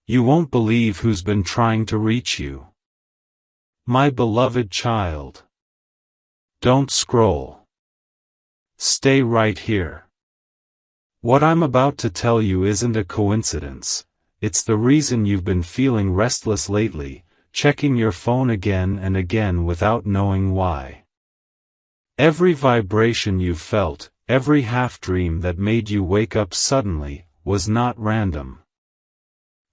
You won't believe who's been trying to reach you. My beloved child. Don't scroll. Stay right here. What I'm about to tell you isn't a coincidence. It's the reason you've been feeling restless lately, checking your phone again and again without knowing why. Every vibration you've felt, every half-dream that made you wake up suddenly, was not random.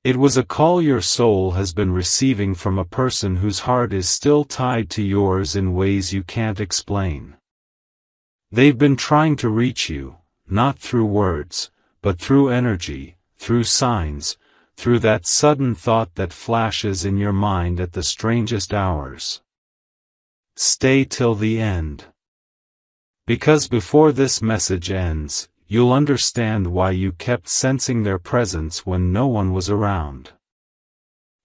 It was a call your soul has been receiving from a person whose heart is still tied to yours in ways you can't explain. They've been trying to reach you, not through words, but through energy, through signs, through that sudden thought that flashes in your mind at the strangest hours. Stay till the end. Because before this message ends, you'll understand why you kept sensing their presence when no one was around.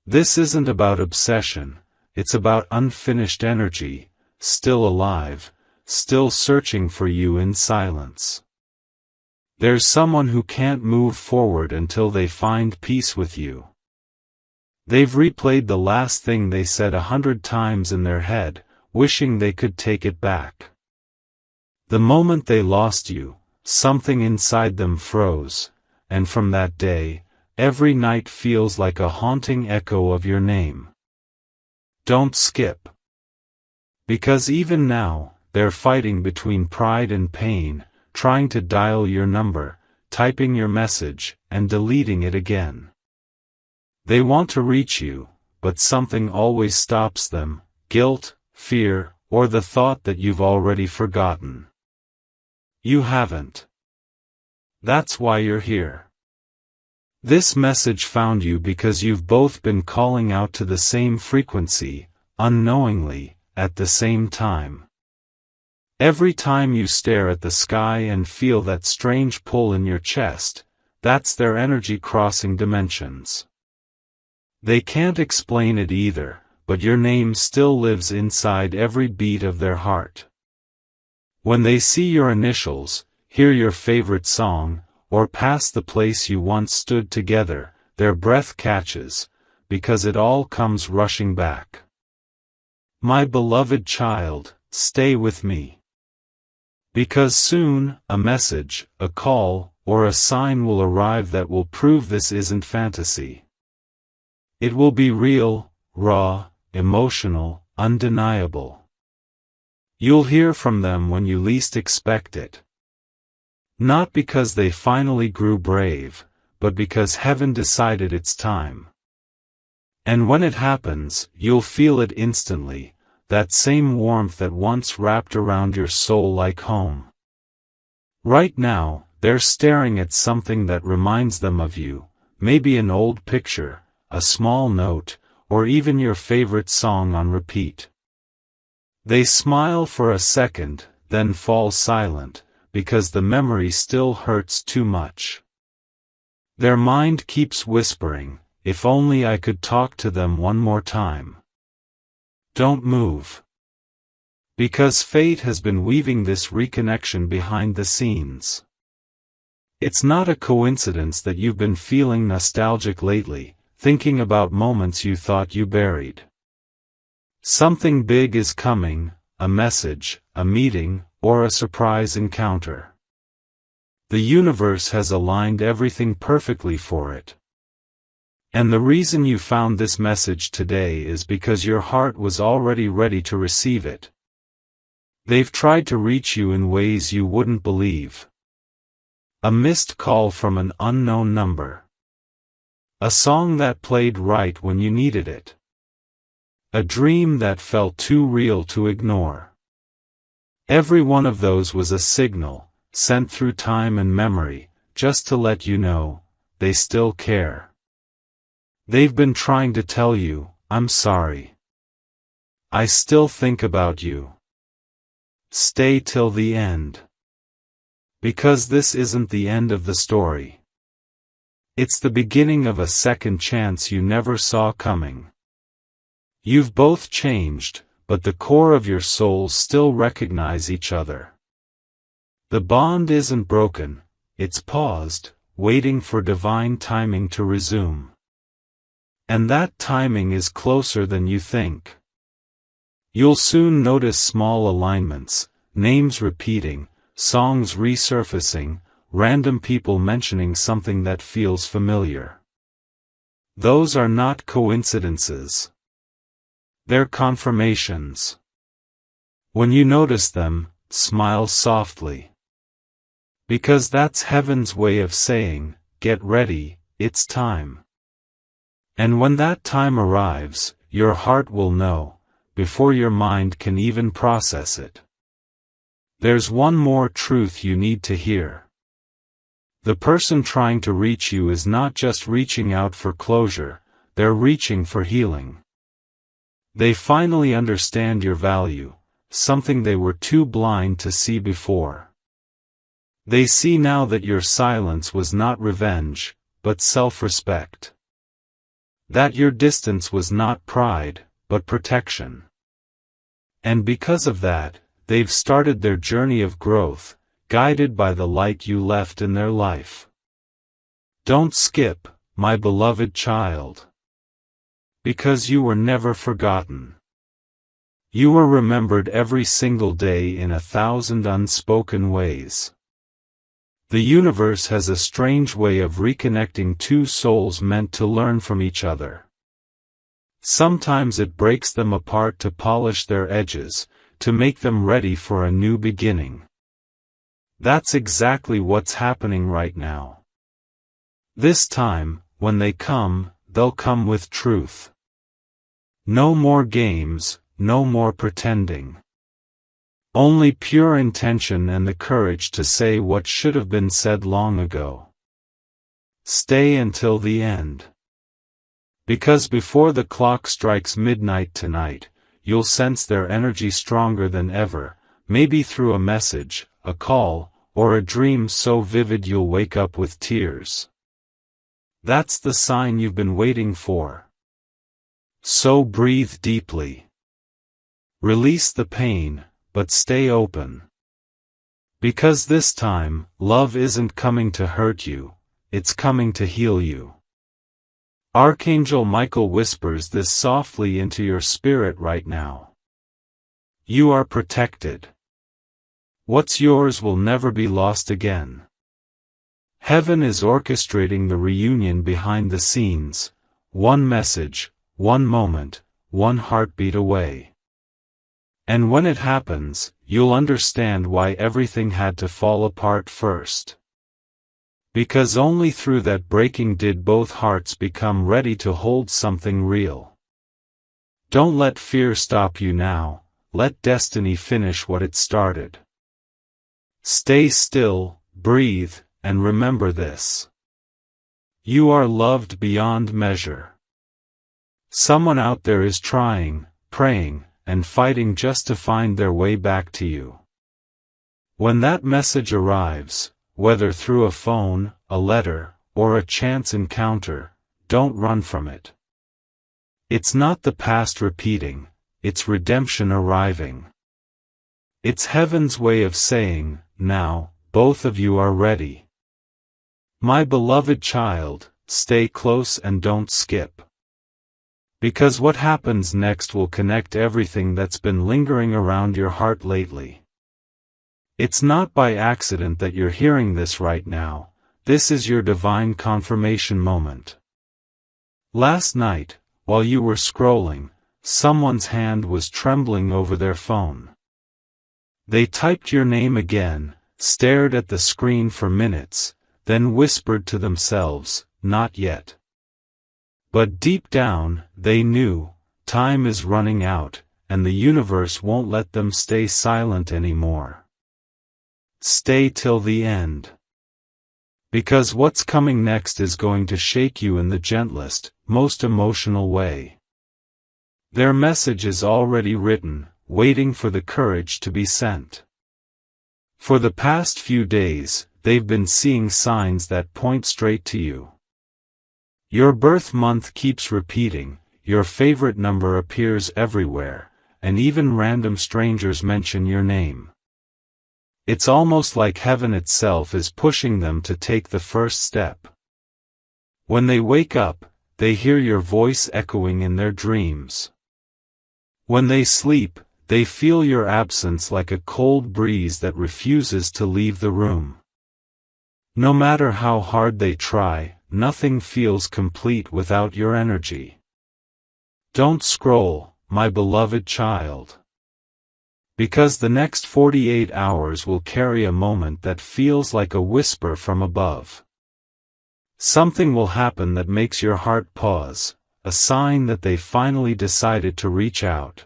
This isn't about obsession, it's about unfinished energy, still alive, still searching for you in silence. There's someone who can't move forward until they find peace with you. They've replayed the last thing they said 100 times in their head, wishing they could take it back. The moment they lost you, something inside them froze, and from that day, every night feels like a haunting echo of your name. Don't skip. Because even now, they're fighting between pride and pain, trying to dial your number, typing your message, and deleting it again. They want to reach you, but something always stops them: guilt, fear, or the thought that you've already forgotten. You haven't. That's why you're here. This message found you because you've both been calling out to the same frequency, unknowingly, at the same time. Every time you stare at the sky and feel that strange pull in your chest, that's their energy crossing dimensions. They can't explain it either, but your name still lives inside every beat of their heart. When they see your initials, hear your favorite song, or pass the place you once stood together, their breath catches, because it all comes rushing back. My beloved child, stay with me. Because soon, a message, a call, or a sign will arrive that will prove this isn't fantasy. It will be real, raw, emotional, undeniable. You'll hear from them when you least expect it. Not because they finally grew brave, but because heaven decided it's time. And when it happens, you'll feel it instantly, that same warmth that once wrapped around your soul like home. Right now, they're staring at something that reminds them of you, maybe an old picture, a small note, or even your favorite song on repeat. They smile for a second, then fall silent, because the memory still hurts too much. Their mind keeps whispering, if only I could talk to them one more time. Don't move. Because fate has been weaving this reconnection behind the scenes. It's not a coincidence that you've been feeling nostalgic lately, thinking about moments you thought you buried. Something big is coming, a message, a meeting, or a surprise encounter. The universe has aligned everything perfectly for it. And the reason you found this message today is because your heart was already ready to receive it. They've tried to reach you in ways you wouldn't believe. A missed call from an unknown number. A song that played right when you needed it. A dream that felt too real to ignore. Every one of those was a signal, sent through time and memory, just to let you know, they still care. They've been trying to tell you, I'm sorry. I still think about you. Stay till the end. Because this isn't the end of the story. It's the beginning of a second chance you never saw coming. You've both changed, but the core of your souls still recognize each other. The bond isn't broken, it's paused, waiting for divine timing to resume. And that timing is closer than you think. You'll soon notice small alignments, names repeating, songs resurfacing, random people mentioning something that feels familiar. Those are not coincidences. They're confirmations. When you notice them, smile softly. Because that's heaven's way of saying, get ready, it's time. And when that time arrives, your heart will know, before your mind can even process it. There's one more truth you need to hear. The person trying to reach you is not just reaching out for closure, they're reaching for healing. They finally understand your value, something they were too blind to see before. They see now that your silence was not revenge, but self-respect. That your distance was not pride, but protection. And because of that, they've started their journey of growth, guided by the light you left in their life. Don't skip, my beloved child. Because you were never forgotten. You were remembered every single day in 1,000 unspoken ways. The universe has a strange way of reconnecting two souls meant to learn from each other. Sometimes it breaks them apart to polish their edges, to make them ready for a new beginning. That's exactly what's happening right now. This time, when they come, they'll come with truth. No more games, no more pretending. Only pure intention and the courage to say what should have been said long ago. Stay until the end. Because before the clock strikes midnight tonight, you'll sense their energy stronger than ever, maybe through a message, a call, or a dream so vivid you'll wake up with tears. That's the sign you've been waiting for. So breathe deeply. Release the pain, but stay open. Because this time, love isn't coming to hurt you, it's coming to heal you. Archangel Michael whispers this softly into your spirit right now. You are protected. What's yours will never be lost again. Heaven is orchestrating the reunion behind the scenes, one message, one moment, one heartbeat away. And when it happens, you'll understand why everything had to fall apart first. Because only through that breaking did both hearts become ready to hold something real. Don't let fear stop you now, let destiny finish what it started. Stay still, breathe, and remember this. You are loved beyond measure. Someone out there is trying, praying, and fighting just to find their way back to you. When that message arrives, whether through a phone, a letter, or a chance encounter, don't run from it. It's not the past repeating, it's redemption arriving. It's heaven's way of saying, now, both of you are ready. My beloved child, stay close and don't skip. Because what happens next will connect everything that's been lingering around your heart lately. It's not by accident that you're hearing this right now, this is your divine confirmation moment. Last night, while you were scrolling, someone's hand was trembling over their phone. They typed your name again, stared at the screen for minutes, then whispered to themselves, not yet. But deep down, they knew, time is running out, and the universe won't let them stay silent anymore. Stay till the end. Because what's coming next is going to shake you in the gentlest, most emotional way. Their message is already written, waiting for the courage to be sent. For the past few days, they've been seeing signs that point straight to you. Your birth month keeps repeating, your favorite number appears everywhere, and even random strangers mention your name. It's almost like heaven itself is pushing them to take the first step. When they wake up, they hear your voice echoing in their dreams. When they sleep, they feel your absence like a cold breeze that refuses to leave the room. No matter how hard they try, nothing feels complete without your energy. Don't scroll, my beloved child. Because the next 48 hours will carry a moment that feels like a whisper from above. Something will happen that makes your heart pause, a sign that they finally decided to reach out.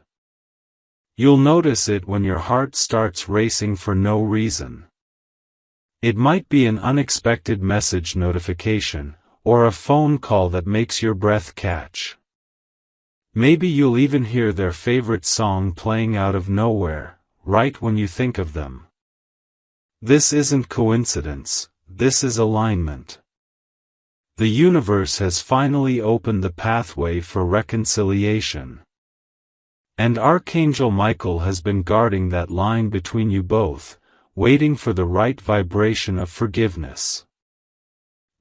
You'll notice it when your heart starts racing for no reason. It might be an unexpected message notification, or a phone call that makes your breath catch. Maybe you'll even hear their favorite song playing out of nowhere, right when you think of them. This isn't coincidence, this is alignment. The universe has finally opened the pathway for reconciliation. And Archangel Michael has been guarding that line between you both, waiting for the right vibration of forgiveness.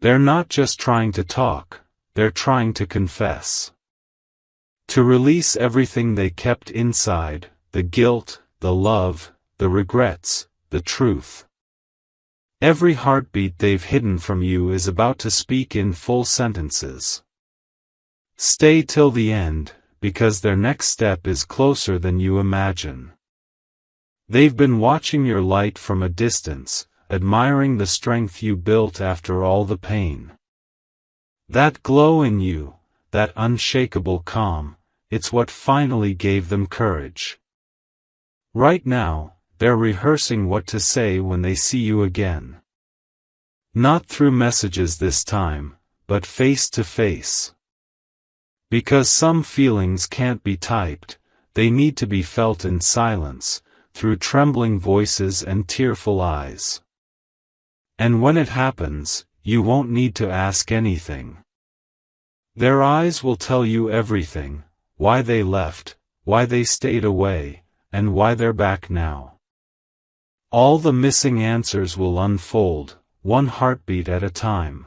They're not just trying to talk, they're trying to confess. To release everything they kept inside, the guilt, the love, the regrets, the truth. Every heartbeat they've hidden from you is about to speak in full sentences. Stay till the end, because their next step is closer than you imagine. They've been watching your light from a distance, admiring the strength you built after all the pain. That glow in you, that unshakable calm, it's what finally gave them courage. Right now, they're rehearsing what to say when they see you again. Not through messages this time, but face to face. Because some feelings can't be typed, they need to be felt in silence, through trembling voices and tearful eyes. And when it happens, you won't need to ask anything. Their eyes will tell you everything, why they left, why they stayed away, and why they're back now. All the missing answers will unfold, one heartbeat at a time.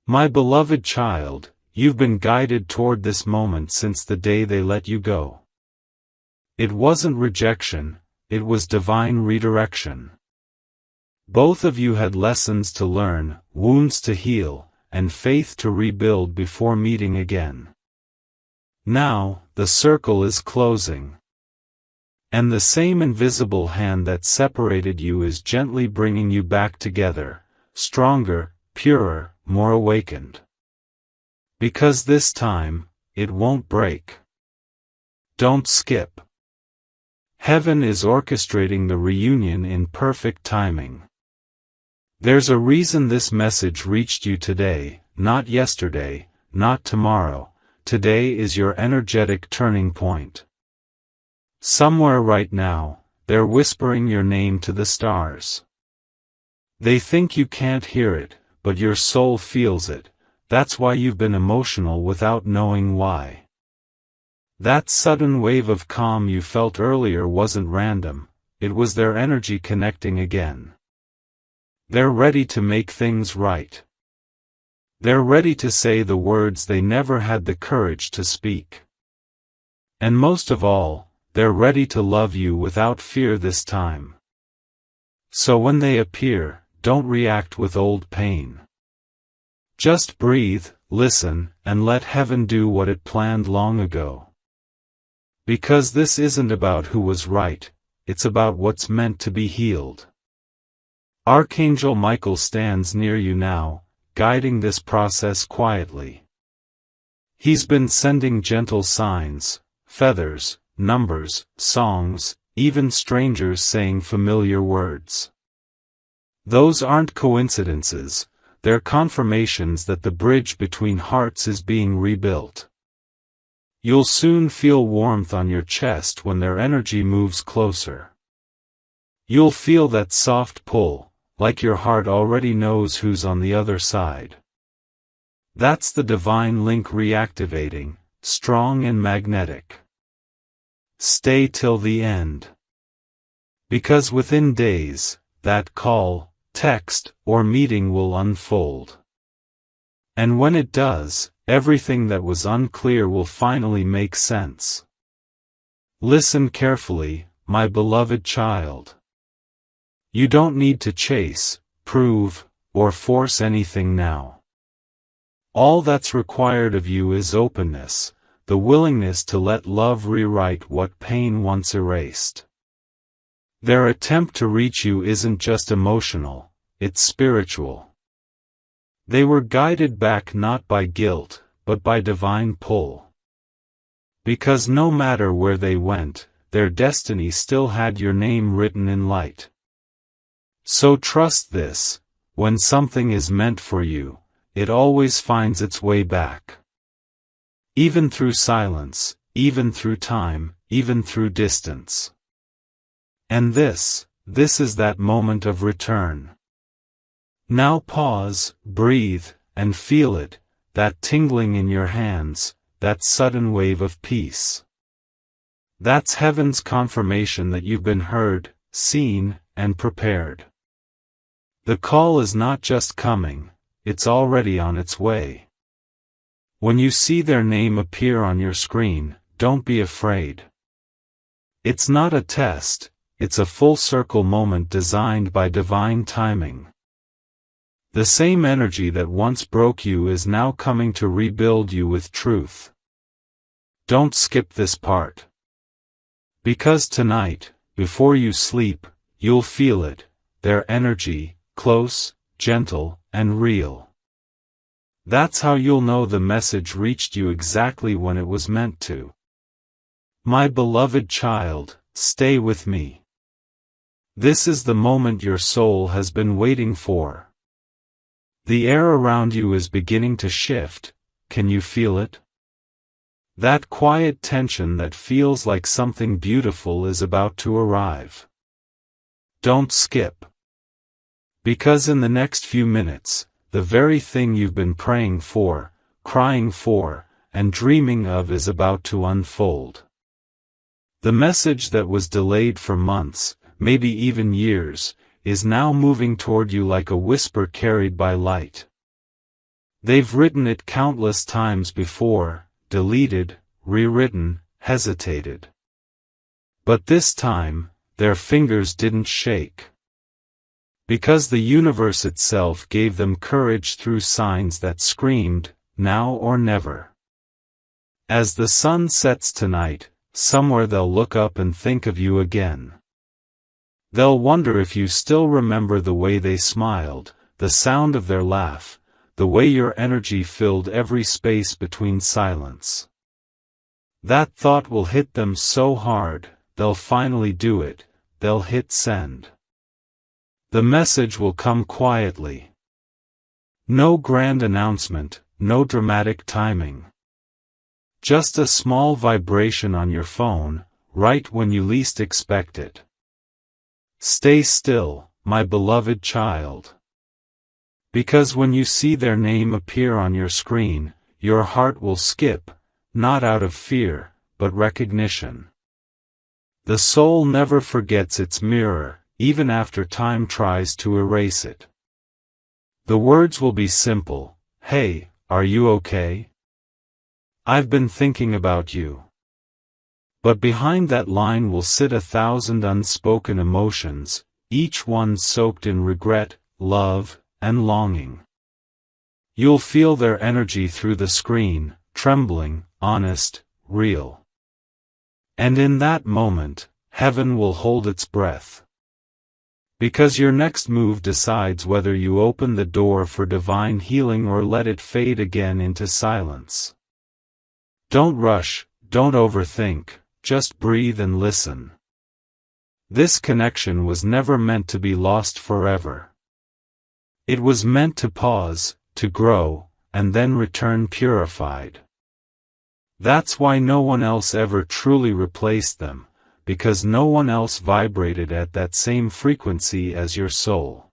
My beloved child, you've been guided toward this moment since the day they let you go. It wasn't rejection, it was divine redirection. Both of you had lessons to learn, wounds to heal, and faith to rebuild before meeting again. Now, the circle is closing. And the same invisible hand that separated you is gently bringing you back together, stronger, purer, more awakened. Because this time, it won't break. Don't skip. Heaven is orchestrating the reunion in perfect timing. There's a reason this message reached you today, not yesterday, not tomorrow. Today is your energetic turning point. Somewhere right now, they're whispering your name to the stars. They think you can't hear it, but your soul feels it. That's why you've been emotional without knowing why. That sudden wave of calm you felt earlier wasn't random, it was their energy connecting again. They're ready to make things right. They're ready to say the words they never had the courage to speak. And most of all, they're ready to love you without fear this time. So when they appear, don't react with old pain. Just breathe, listen, and let heaven do what it planned long ago. Because this isn't about who was right, it's about what's meant to be healed. Archangel Michael stands near you now, guiding this process quietly. He's been sending gentle signs, feathers, numbers, songs, even strangers saying familiar words. Those aren't coincidences, they're confirmations that the bridge between hearts is being rebuilt. You'll soon feel warmth on your chest when their energy moves closer. You'll feel that soft pull, like your heart already knows who's on the other side. That's the divine link reactivating, strong and magnetic. Stay till the end. Because within days, that call, text, or meeting will unfold. And when it does, Everything that was unclear will finally make sense. Listen carefully, my beloved child. You don't need to chase, prove, or force anything now. All that's required of you is openness, the willingness to let love rewrite what pain once erased. Their attempt to reach you isn't just emotional, it's spiritual. They were guided back not by guilt, but by divine pull. Because no matter where they went, their destiny still had your name written in light. So trust this, when something is meant for you, it always finds its way back. Even through silence, even through time, even through distance. And this is that moment of return. Now pause, breathe, and feel it, that tingling in your hands, that sudden wave of peace. That's heaven's confirmation that you've been heard, seen, and prepared. The call is not just coming, it's already on its way. When you see their name appear on your screen, don't be afraid. It's not a test, it's a full circle moment designed by divine timing. The same energy that once broke you is now coming to rebuild you with truth. Don't skip this part. Because tonight, before you sleep, you'll feel it, their energy, close, gentle, and real. That's how you'll know the message reached you exactly when it was meant to. My beloved child, stay with me. This is the moment your soul has been waiting for. The air around you is beginning to shift, can you feel it? That quiet tension that feels like something beautiful is about to arrive. Don't skip. Because in the next few minutes, the very thing you've been praying for, crying for, and dreaming of is about to unfold. The message that was delayed for months, maybe even years, is now moving toward you like a whisper carried by light. They've written it countless times before, deleted, rewritten, hesitated. But this time, their fingers didn't shake. Because the universe itself gave them courage through signs that screamed, now or never. As the sun sets tonight, somewhere they'll look up and think of you again. They'll wonder if you still remember the way they smiled, the sound of their laugh, the way your energy filled every space between silence. That thought will hit them so hard, they'll finally do it, they'll hit send. The message will come quietly. No grand announcement, no dramatic timing. Just a small vibration on your phone, right when you least expect it. Stay still, my beloved child. Because when you see their name appear on your screen, your heart will skip, not out of fear, but recognition. The soul never forgets its mirror, even after time tries to erase it. The words will be simple, "Hey, are you okay? I've been thinking about you." But behind that line will sit 1,000 unspoken emotions, each one soaked in regret, love, and longing. You'll feel their energy through the screen, trembling, honest, real. And in that moment, heaven will hold its breath. Because your next move decides whether you open the door for divine healing or let it fade again into silence. Don't rush, don't overthink, just breathe and listen. This connection was never meant to be lost forever. It was meant to pause, to grow, and then return purified. That's why no one else ever truly replaced them, because no one else vibrated at that same frequency as your soul.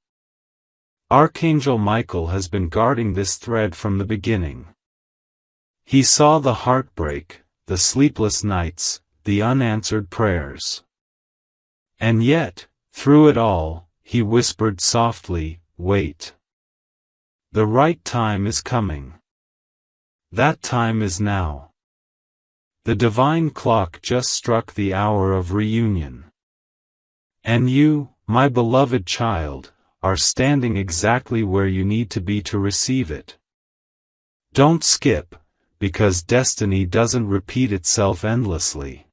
Archangel Michael has been guarding this thread from the beginning. He saw the heartbreak, the sleepless nights, the unanswered prayers. And yet, through it all, he whispered softly, "Wait. The right time is coming." That time is now. The divine clock just struck the hour of reunion. And you, my beloved child, are standing exactly where you need to be to receive it. Don't skip, because destiny doesn't repeat itself endlessly.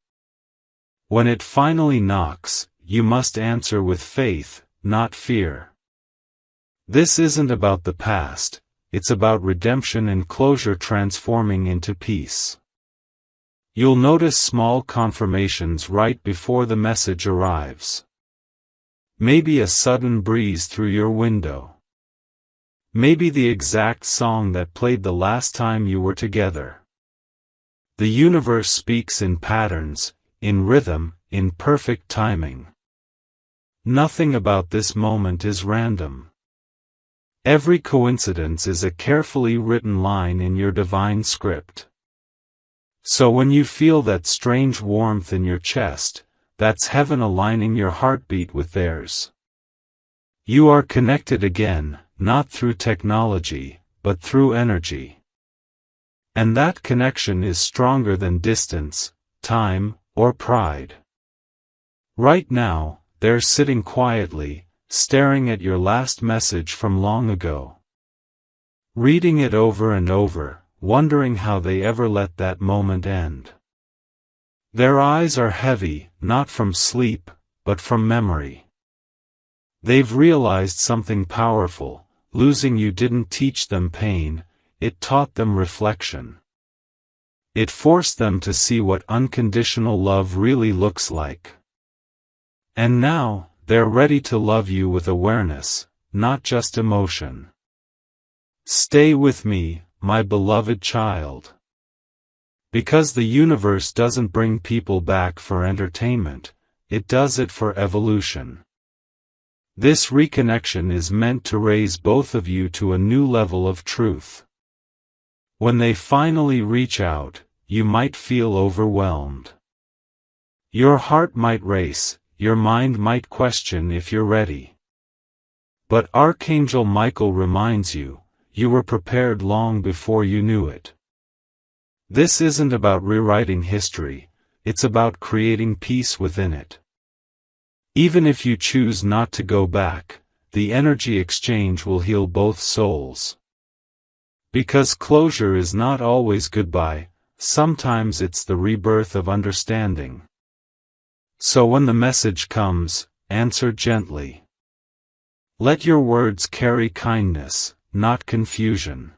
When it finally knocks, you must answer with faith, not fear. This isn't about the past, it's about redemption and closure transforming into peace. You'll notice small confirmations right before the message arrives. Maybe a sudden breeze through your window. Maybe the exact song that played the last time you were together. The universe speaks in patterns, in rhythm, in perfect timing. Nothing about this moment is random. Every coincidence is a carefully written line in your divine script. So when you feel that strange warmth in your chest, that's heaven aligning your heartbeat with theirs. You are connected again, not through technology, but through energy. And that connection is stronger than distance, time, or pride. Right now, they're sitting quietly, staring at your last message from long ago. Reading it over and over, wondering how they ever let that moment end. Their eyes are heavy, not from sleep, but from memory. They've realized something powerful. Losing you didn't teach them pain, it taught them reflection. It forced them to see what unconditional love really looks like. And now, they're ready to love you with awareness, not just emotion. Stay with me, my beloved child. Because the universe doesn't bring people back for entertainment, it does it for evolution. This reconnection is meant to raise both of you to a new level of truth. When they finally reach out, you might feel overwhelmed. Your heart might race, your mind might question if you're ready. But Archangel Michael reminds you, you were prepared long before you knew it. This isn't about rewriting history, it's about creating peace within it. Even if you choose not to go back, the energy exchange will heal both souls. Because closure is not always goodbye, sometimes it's the rebirth of understanding. So when the message comes, answer gently. Let your words carry kindness, not confusion.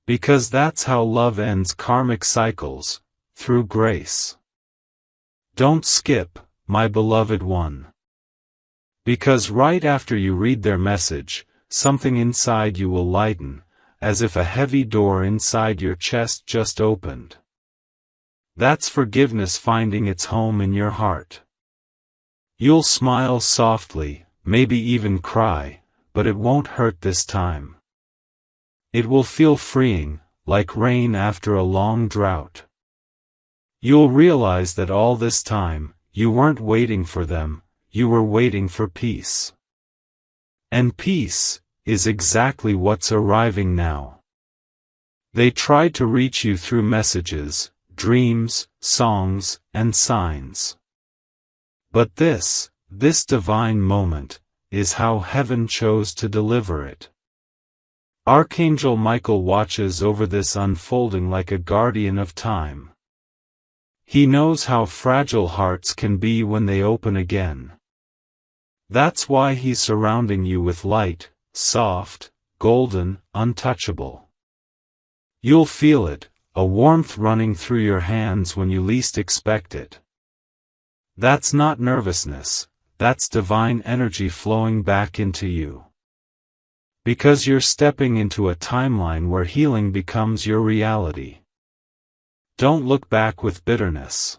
Because that's how love ends karmic cycles, through grace. Don't skip, my beloved one. Because right after you read their message, something inside you will lighten, as if a heavy door inside your chest just opened. That's forgiveness finding its home in your heart. You'll smile softly, maybe even cry, but it won't hurt this time. It will feel freeing, like rain after a long drought. You'll realize that all this time, you weren't waiting for them, you were waiting for peace. And peace is exactly what's arriving now. They tried to reach you through messages, dreams, songs, and signs. But this divine moment, is how heaven chose to deliver it. Archangel Michael watches over this unfolding like a guardian of time. He knows how fragile hearts can be when they open again. That's why he's surrounding you with light, soft, golden, untouchable. You'll feel it, a warmth running through your hands when you least expect it. That's not nervousness, that's divine energy flowing back into you. Because you're stepping into a timeline where healing becomes your reality. Don't look back with bitterness.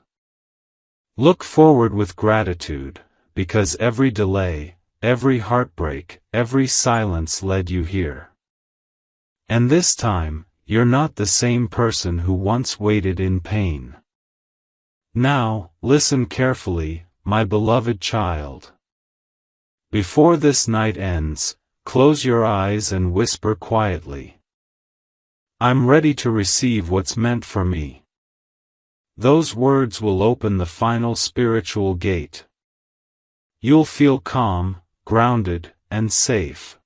Look forward with gratitude, because every delay, every heartbreak, every silence led you here. And this time, you're not the same person who once waited in pain. Now, listen carefully, my beloved child. Before this night ends, close your eyes and whisper quietly. I'm ready to receive what's meant for me. Those words will open the final spiritual gate. You'll feel calm, grounded, and safe.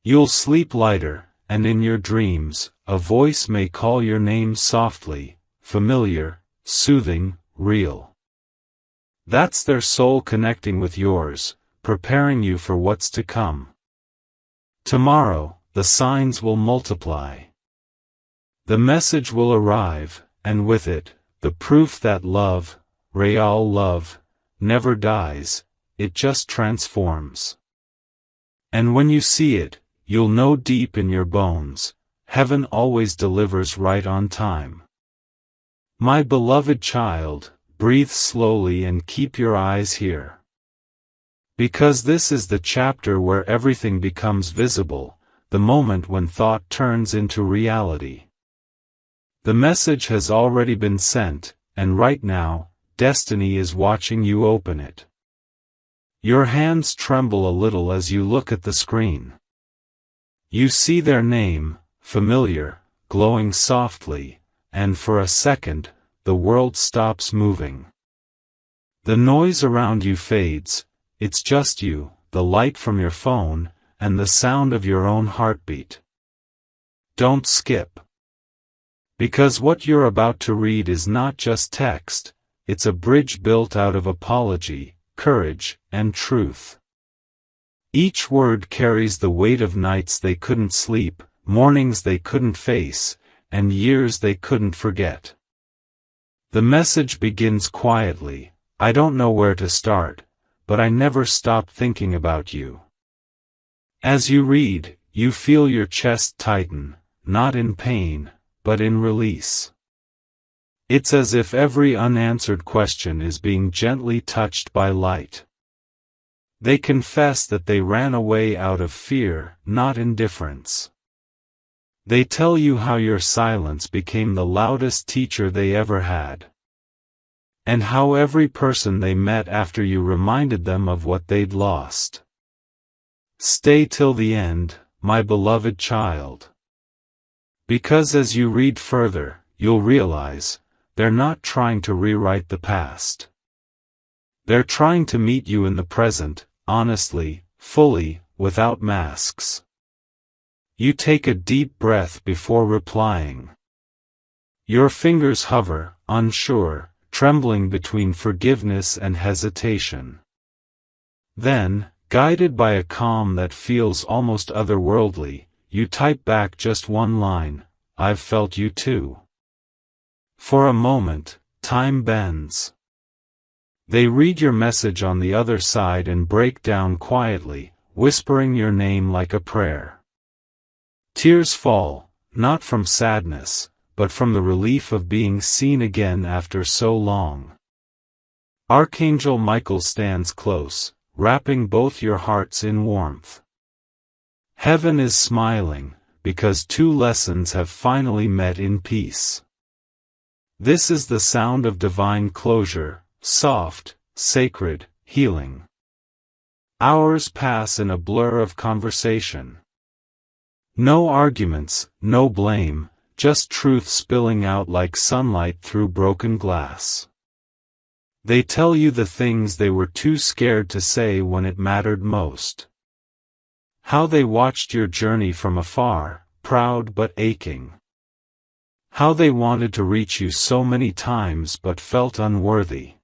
You'll sleep lighter, and in your dreams, a voice may call your name softly, familiar, soothing, real. That's their soul connecting with yours, preparing you for what's to come. Tomorrow, the signs will multiply. The message will arrive, and with it, the proof that love, real love, never dies, it just transforms. And when you see it, you'll know deep in your bones, heaven always delivers right on time. My beloved child, breathe slowly and keep your eyes here. Because this is the chapter where everything becomes visible, the moment when thought turns into reality. The message has already been sent, and right now, destiny is watching you open it. Your hands tremble a little as you look at the screen. You see their name, familiar, glowing softly, and for a second, the world stops moving. The noise around you fades, it's just you, the light from your phone, and the sound of your own heartbeat. Don't skip. Because what you're about to read is not just text, it's a bridge built out of apology, courage, and truth. Each word carries the weight of nights they couldn't sleep, mornings they couldn't face, and years they couldn't forget. The message begins quietly, I don't know where to start, but I never stop thinking about you. As you read, you feel your chest tighten, not in pain, but in release. It's as if every unanswered question is being gently touched by light. They confess that they ran away out of fear, not indifference. They tell you how your silence became the loudest teacher they ever had. And how every person they met after you reminded them of what they'd lost. Stay till the end, my beloved child. Because as you read further, you'll realize, they're not trying to rewrite the past. They're trying to meet you in the present, honestly, fully, without masks. You take a deep breath before replying. Your fingers hover, unsure, trembling between forgiveness and hesitation. Then, guided by a calm that feels almost otherworldly, you type back just one line, I've felt you too. For a moment, time bends. They read your message on the other side and break down quietly, whispering your name like a prayer. Tears fall, not from sadness, but from the relief of being seen again after so long. Archangel Michael stands close, wrapping both your hearts in warmth. Heaven is smiling, because two lessons have finally met in peace. This is the sound of divine closure, soft, sacred, healing. Hours pass in a blur of conversation. No arguments, no blame, just truth spilling out like sunlight through broken glass. They tell you the things they were too scared to say when it mattered most. How they watched your journey from afar, proud but aching. How they wanted to reach you so many times but felt unworthy.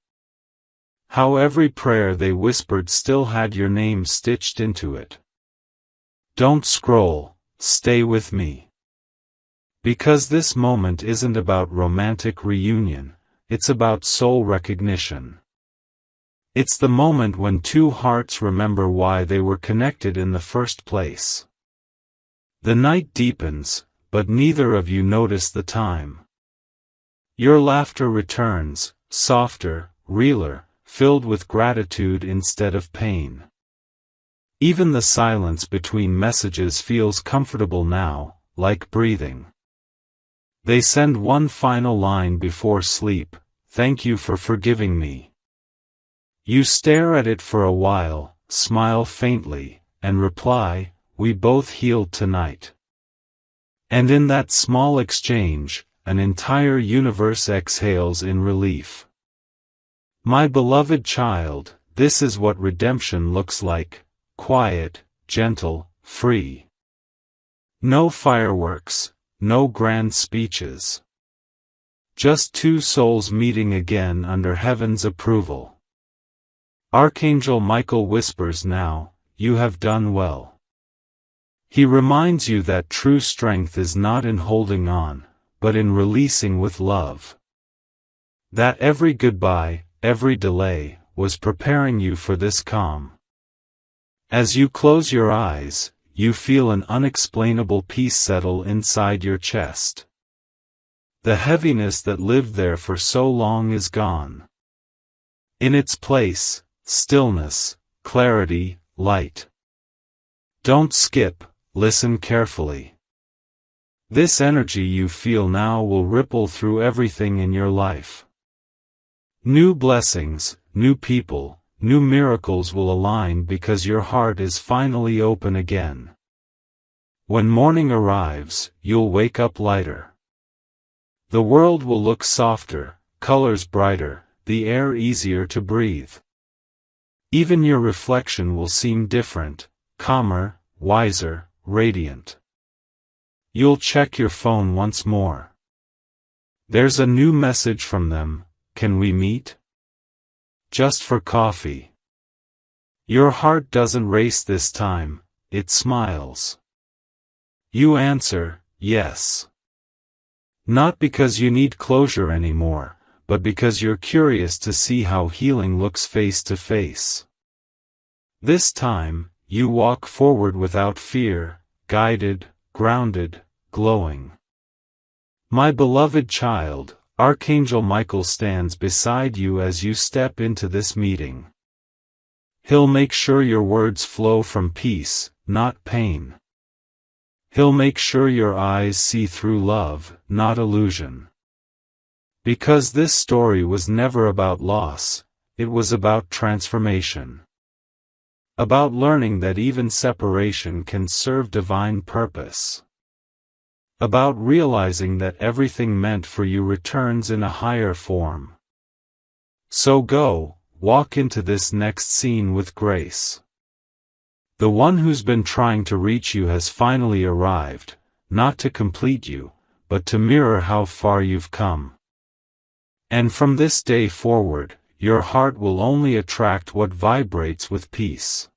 How every prayer they whispered still had your name stitched into it. Don't scroll, stay with me. Because this moment isn't about romantic reunion, it's about soul recognition. It's the moment when two hearts remember why they were connected in the first place. The night deepens, but neither of you notice the time. Your laughter returns, softer, realer, filled with gratitude instead of pain. Even the silence between messages feels comfortable now, like breathing. They send one final line before sleep, thank you for forgiving me. You stare at it for a while, smile faintly, and reply, we both healed tonight. And in that small exchange, an entire universe exhales in relief. My beloved child, this is what redemption looks like: quiet, gentle, free. No fireworks, no grand speeches. Just two souls meeting again under heaven's approval. Archangel Michael whispers now, "You have done well." He reminds you that true strength is not in holding on, but in releasing with love. That every goodbye, every delay, was preparing you for this calm. As you close your eyes, you feel an unexplainable peace settle inside your chest. The heaviness that lived there for so long is gone. In its place, stillness, clarity, light. Don't skip, listen carefully. This energy you feel now will ripple through everything in your life. New blessings, new people, new miracles will align because your heart is finally open again. When morning arrives, you'll wake up lighter. The world will look softer, colors brighter, the air easier to breathe. Even your reflection will seem different, calmer, wiser, radiant. You'll check your phone once more. There's a new message from them: "Can we meet? Just for coffee." Your heart doesn't race this time, it smiles. You answer, yes. Not because you need closure anymore, but because you're curious to see how healing looks face to face. This time, you walk forward without fear, guided, grounded, glowing. My beloved child, Archangel Michael stands beside you as you step into this meeting. He'll make sure your words flow from peace, not pain. He'll make sure your eyes see through love, not illusion. Because this story was never about loss, it was about transformation. About learning that even separation can serve divine purpose. About realizing that everything meant for you returns in a higher form. So go, walk into this next scene with grace. The one who's been trying to reach you has finally arrived, not to complete you, but to mirror how far you've come. And from this day forward, your heart will only attract what vibrates with peace.